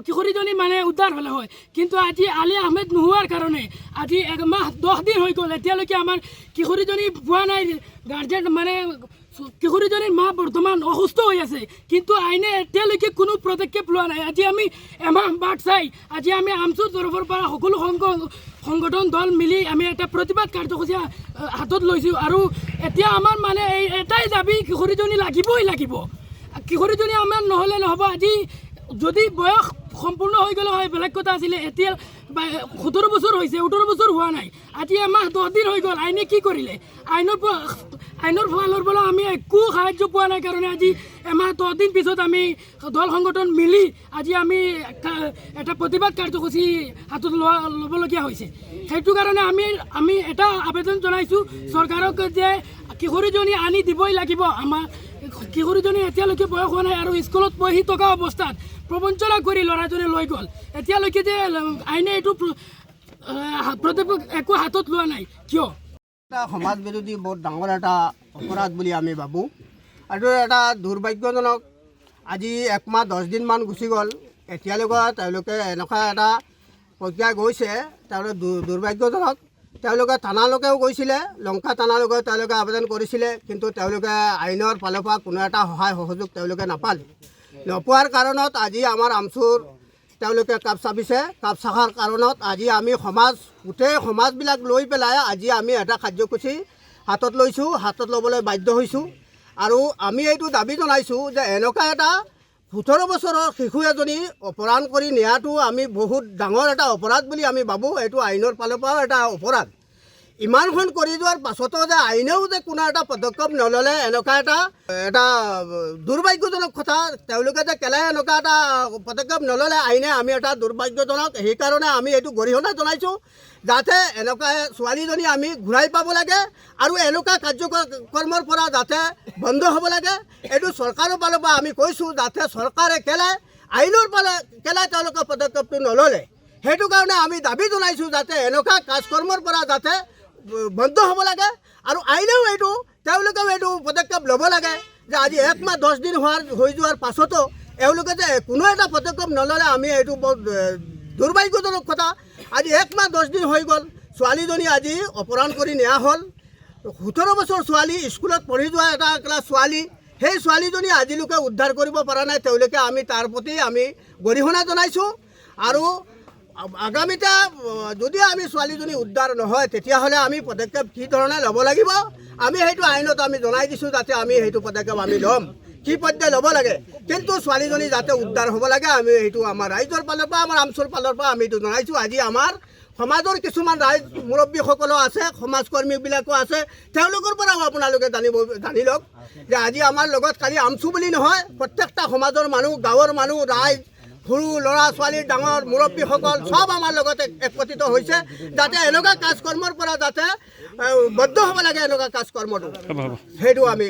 কিশোৰীজনী মানে উদ্ধাৰ হ'লে হয় কিন্তু আজি আলী আহমেদ নোহোৱাৰ কাৰণে আজি 1 মাহ 10 দিন হৈ গ'ল এতিয়ালৈকে আমাৰ কিশোৰীজনী পোৱা নাই গাৰ্জেন মানে কিশোৰীজনীৰ মা বৰ্তমান অসুস্থ হৈ আছে কিন্তু আইনে এতিয়ালৈকে কোনো পদক্ষেপ লোৱা নাই আজি আমি এমাহ বাট চাই আজি আমি আমচুৰ তৰফৰ পৰা সকলো সংগঠন দল মিলি আমি এটা প্ৰতিবাদ কাৰ্যসূচী হাতত লৈছোঁ আৰু এতিয়া আমাৰ মানে এই এটাই দাবী কিশোৰীজনী লাগিবই লাগিব কিশোৰীজনী আমাৰ নহ'লে নহ'ব আজি যদি বয়স সম্পূৰ্ণ হৈ গ'লে হয় বেলেগ কথা আছিলে এতিয়া 17 বছৰ হৈছে 18 বছৰ হোৱা নাই আজি এমাহ 10 দিন হৈ গ'ল আইনে কি কৰিলে আইনৰ ফালৰ পৰা আমি একো সাহায্য পোৱা নাই কাৰণে আজি এমাহ 10 দিন পিছত আমি দল সংগঠন মিলি আজি আমি এটা প্ৰতিবাদ কাৰ্যসূচী হাতত ল'বলগীয়া হৈছে সেইটো কাৰণে আমি এটা আবেদন জনাইছোঁ চৰকাৰক যে কিশোৰীজনী আনি দিবই লাগিব আমাৰ কিশোৰীজনী এতিয়ালৈকে বয়স হোৱা নাই আৰু স্কুলত পঢ়ি থকা অৱস্থাত প্ৰবঞ্চনা কৰি ল'ৰাজনে লৈ গ'ল এতিয়ালৈকে যে আইনে এইটো পদক্ষেপ একো হাতত লোৱা নাই কিয় এটা সমাজ বিৰোধী বহুত ডাঙৰ এটা অপৰাধ বুলি আমি ভাবোঁ আৰু এটা দুৰ্ভাগ্যজনক আজি 1 মাহ 10 দিনমান গুচি গ'ল এতিয়ালৈকে তেওঁলোকে এনেকুৱা এটা প্ৰক্ৰিয়া গৈছে তেওঁলোকে দুৰ্ভাগ্যজনক তেওঁলোকে থানালৈকেও গৈছিলে লংকা থানালৈকে তেওঁলোকে আবেদন কৰিছিলে কিন্তু তেওঁলোকে আইনৰ ফালৰ পৰা কোনো এটা সহায় সহযোগ তেওঁলোকে নাপালে নোপোৱাৰ কাৰণত আজি আমাৰ আমচুৰ তেওঁলোকে কাপ চাপিছে কাপ চাহাৰ কাৰণত আজি আমি গোটেই সমাজবিলাক লৈ পেলাই আজি আমি এটা কাৰ্যসূচী হাতত লৈছোঁ হাতত ল'বলৈ বাধ্য হৈছোঁ আৰু আমি এইটো দাবী জনাইছোঁ যে এনেকুৱা এটা 17 বছৰৰ শিশু এজনী অপহৰণ কৰি নিয়াটো আমি বহুত ডাঙৰ এটা অপৰাধ বুলি আমি ভাবোঁ এইটো আইনৰ ফালৰ পৰাও এটা অপৰাধ ইমানখন কৰি যোৱাৰ পাছতো যে আইনেও যে কোনো এটা পদক্ষেপ নল'লে এনেকুৱা এটা দুৰ্ভাগ্যজনক কথা তেওঁলোকে যে কেলে এনেকুৱা এটা পদক্ষেপ নল'লে আইনে আমি এটা দুৰ্ভাগ্যজনক সেইকাৰণে আমি এইটো গৰিহণা জনাইছোঁ যাতে এনেকুৱা ছোৱালীজনী আমি ঘূৰাই পাব লাগে আৰু এনেকুৱা কাৰ্যকৰ্মৰ পৰা যাতে বন্ধ হ'ব লাগে এইটো চৰকাৰৰ ফালৰ পৰা আমি কৈছোঁ যাতে চৰকাৰে আইনৰ ফালে তেওঁলোকে পদক্ষেপটো নল'লে সেইটো কাৰণে আমি দাবী জনাইছোঁ যাতে এনেকুৱা কাজকৰ্মৰ পৰা যাতে বন্ধ হ'ব লাগে আৰু আইনেও তেওঁলোকেও এইটো পদক্ষেপ ল'ব লাগে যে আজি 1 মাহ 10 দিন হৈ যোৱাৰ পাছতো এওঁলোকে যে কোনো এটা পদক্ষেপ নল'লে আমি এইটো বহুত দুৰ্ভাগ্যজনক কথা আজি 1 মাহ 10 দিন হৈ গ'ল ছোৱালীজনী আজি অপহৰণ কৰি নিয়া হ'ল 17 বছৰ ছোৱালী স্কুলত পঢ়ি যোৱা এটা ক্লাছ ছোৱালী সেই ছোৱালীজনী আজিলৈকে উদ্ধাৰ কৰিব পৰা নাই তেওঁলোকে আমি তাৰ প্ৰতি আমি গৰিহণা জনাইছোঁ আৰু আগামীতে যদি আমি ছোৱালীজনী উদ্ধাৰ নহয় তেতিয়াহ'লে আমি পদক্ষেপ কি ধৰণে ল'ব লাগিব আমি সেইটো আইনত আমি জনাই দিছোঁ যাতে আমি সেইটো পদক্ষেপ আমি ল'ম কি পৰ্যায় ল'ব লাগে কিন্তু ছোৱালীজনী যাতে উদ্ধাৰ হ'ব লাগে আমি সেইটো আমাৰ ৰাইজৰ ফালৰ পৰা আমাৰ আমচুৰ ফালৰ পৰা আমি এইটো জনাইছোঁ আজি আমাৰ সমাজৰ কিছুমান ৰাইজ মুৰব্বীসকলো আছে সমাজকৰ্মীবিলাকো আছে তেওঁলোকৰ পৰাও আপোনালোকে জানি লওক যে আজি আমাৰ লগত খালি আমচু বুলি নহয় প্ৰত্যেকটা সমাজৰ মানুহ গাঁৱৰ মানুহ ৰাইজ সৰু ল'ৰা ছোৱালী ডাঙৰ মুৰব্বীসকল সব আমাৰ লগতে একত্ৰিত হৈছে যাতে এনেকুৱা কাজকৰ্মৰ পৰা যাতে বদ্ধ হ'ব লাগে এনেকুৱা কাজকৰ্মটো সেইটো আমি